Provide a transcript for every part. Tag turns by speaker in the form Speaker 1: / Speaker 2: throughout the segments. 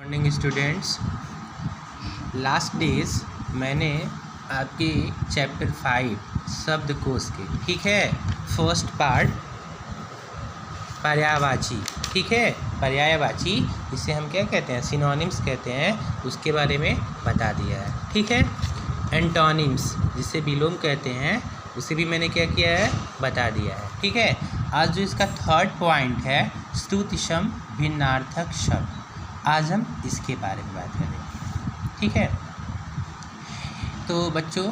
Speaker 1: Morning students, last days मैंने आपके chapter 5 शब्दकोश के, ठीक है, फर्स्ट पार्ट पर्यायवाची, ठीक है, पर्यायवाची जिसे हम क्या कहते हैं, सिनोनिम्स कहते हैं, उसके बारे में बता दिया है, ठीक है। एंटोनिम्स जिसे विलोम कहते हैं उसे भी मैंने क्या किया है, बता दिया है, ठीक है। आज जो इसका थर्ड पॉइंट है श्रुतिसम भिन्नार्थक शब्द, आज हम इसके बारे में बात करेंगे, ठीक है। तो बच्चों,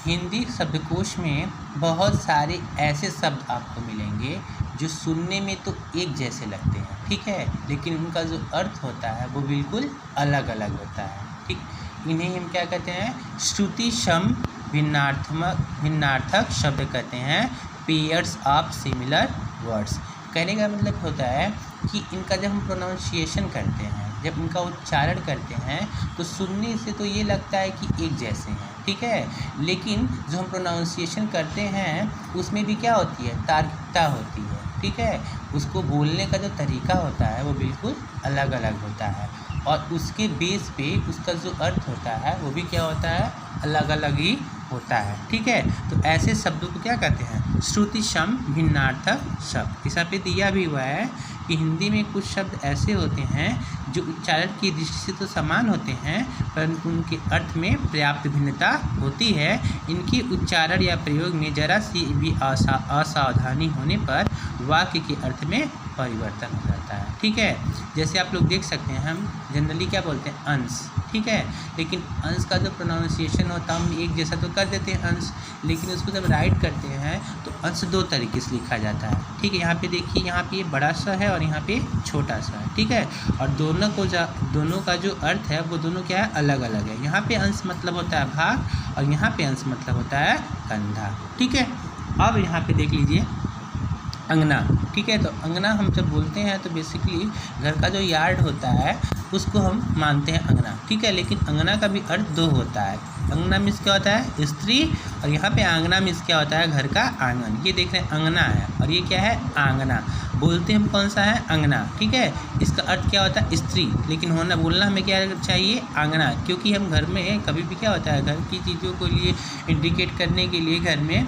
Speaker 1: हिंदी शब्दकोश में बहुत सारे ऐसे शब्द आपको मिलेंगे जो सुनने में तो एक जैसे लगते हैं, ठीक है, लेकिन उनका जो अर्थ होता है वो बिल्कुल अलग अलग होता है, ठीक। इन्हें हम क्या कहते हैं, श्रुतिसम भिन्नार्थक शब्द कहते हैं, पेयर्स ऑफ सिमिलर वर्ड्स। कहने का मतलब होता है कि इनका जब हम प्रोनाउंसिएशन करते हैं, जब इनका उच्चारण करते हैं तो सुनने से तो ये लगता है कि एक जैसे हैं, ठीक है, लेकिन जो हम प्रोनाउंसिएशन करते हैं उसमें भी क्या होती है, तार्किकता होती है, ठीक है। उसको बोलने का जो तरीका होता है वो बिल्कुल अलग अलग होता है और उसके बेस पे उसका जो अर्थ होता है वो भी क्या होता है, अलग अलग ही होता है, ठीक है। तो ऐसे शब्दों को क्या कहते हैं, श्रुतिसम भिन्नार्थक शब्द। इस पे दिया भी हुआ है कि हिंदी में कुछ शब्द ऐसे होते हैं जो उच्चारण की दृष्टि से तो समान होते हैं परंतु उनके अर्थ में पर्याप्त भिन्नता होती है। इनके उच्चारण या प्रयोग में जरा सी भी असावधानी होने पर वाक्य के अर्थ में परिवर्तन हो जाता है, ठीक है। जैसे आप लोग देख सकते हैं, हम जनरली क्या बोलते हैं, अंश, ठीक है, लेकिन अंश का जो प्रोनाउंसिएशन होता है हम एक जैसा तो कर देते हैं अंश, लेकिन उसको जब राइट करते हैं तो अंश दो तरीके से लिखा जाता है, ठीक है। यहाँ पे देखिए, यहाँ पे बड़ा सा है और यहाँ पे छोटा सा है, ठीक है, और दोनों का जो अर्थ है वो दोनों क्या है, अलग अलग है। यहाँ पे अंश मतलब होता है भाग और यहाँ पे अंश मतलब होता है कंधा, ठीक है। अब यहाँ पे देख लीजिए अंगना, ठीक है। तो अंगना हम जब बोलते हैं तो बेसिकली घर का जो यार्ड होता है उसको हम मानते हैं अंगना, ठीक है, लेकिन अंगना का भी अर्थ दो होता है। अंगना मीन्स क्या होता है, स्त्री, और यहाँ पे आंगना मीन्स क्या होता है, घर का आंगन। ये देख रहे हैं अंगना है और ये क्या है, आंगना। बोलते हम कौन सा है, अंगना, ठीक है। इसका अर्थ क्या होता है, स्त्री, लेकिन बोलना हमें क्या चाहिए, आंगना, क्योंकि हम घर में कभी भी क्या होता है, घर की चीज़ों को लिए इंडिकेट करने के लिए घर में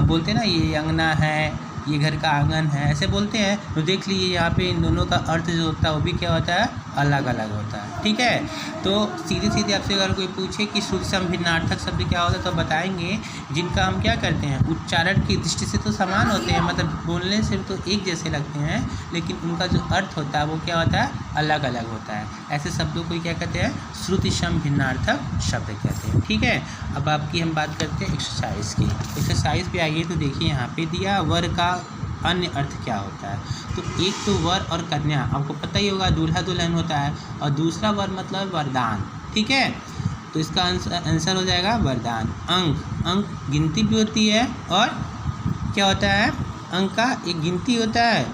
Speaker 1: बोलते हैं ना, ये अंगना है, ये घर का आंगन है, ऐसे बोलते हैं। तो देख लीजिए यहाँ पे इन दोनों का अर्थ जो होता है वो भी क्या होता है, अलग अलग होता है, ठीक है। तो सीधे सीधे आपसे अगर कोई पूछे कि श्रुतिसम भिन्नार्थक शब्द क्या होता है तो बताएंगे जिनका हम क्या करते हैं, उच्चारण की दृष्टि से तो समान होते हैं, मतलब बोलने से तो एक जैसे लगते हैं, लेकिन उनका जो अर्थ होता है वो क्या होता है, अलग अलग होता है। ऐसे शब्दों को क्या कहते हैं, श्रुतिसम भिन्नार्थक शब्द कहते हैं, ठीक है। अब आपकी हम बात करते हैं एक्सरसाइज की। एक्सरसाइज पे आइए तो देखिए यहाँ पे दिया वर का अन्य अर्थ क्या होता है। तो एक तो वर और कन्या, आपको पता ही होगा, दूल्हा दुल्हन होता है, और दूसरा वर मतलब वरदान, ठीक है। तो इसका आंसर हो जाएगा वरदान। अंक गिनती भी होती है और क्या होता है, अंक का एक गिनती होता है,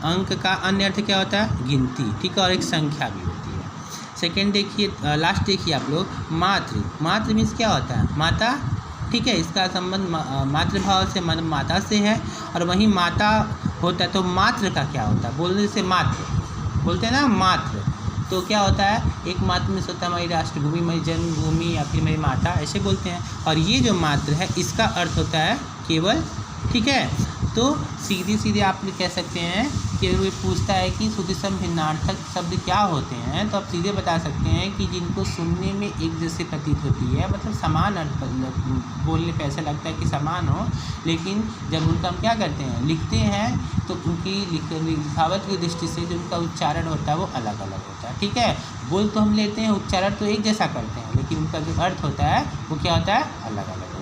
Speaker 1: अंक का अन्य अर्थ क्या होता है, गिनती, ठीक है, और एक संख्या भी होती है। सेकेंड देखिए, लास्ट देखिए आप लोग, मातृ मीन्स क्या होता है, माता, ठीक है। इसका संबंध मातृभाव से, मतलब माता से है, और वहीं माता होता है तो मातृ का क्या होता है, बोलने से मातृ बोलते हैं ना, मातृ, तो क्या होता है, एक मातृ में होता है हमारी राष्ट्रभूमि, हमारी जन्मभूमि या फिर मेरी माता, ऐसे बोलते हैं। और ये जो मातृ है इसका अर्थ होता है केवल, ठीक है। तो सीधे सीधे आप कह सकते हैं कि अगर कोई पूछता है कि श्रुतिसम भिन्नार्थक शब्द क्या होते हैं तो आप सीधे बता सकते हैं कि जिनको सुनने में एक जैसे प्रतीत होती है, मतलब समान अर्थ, बोलने पे ऐसा लगता है कि समान हो, लेकिन जब उनका हम क्या करते हैं, लिखते हैं, तो उनकी लिखावट की दृष्टि से जो उनका उच्चारण होता है वो अलग अलग होता है, ठीक है। बोल तो हम लेते हैं, उच्चारण तो एक जैसा करते हैं, लेकिन उनका जो अर्थ होता है वो क्या होता है, अलग अलग।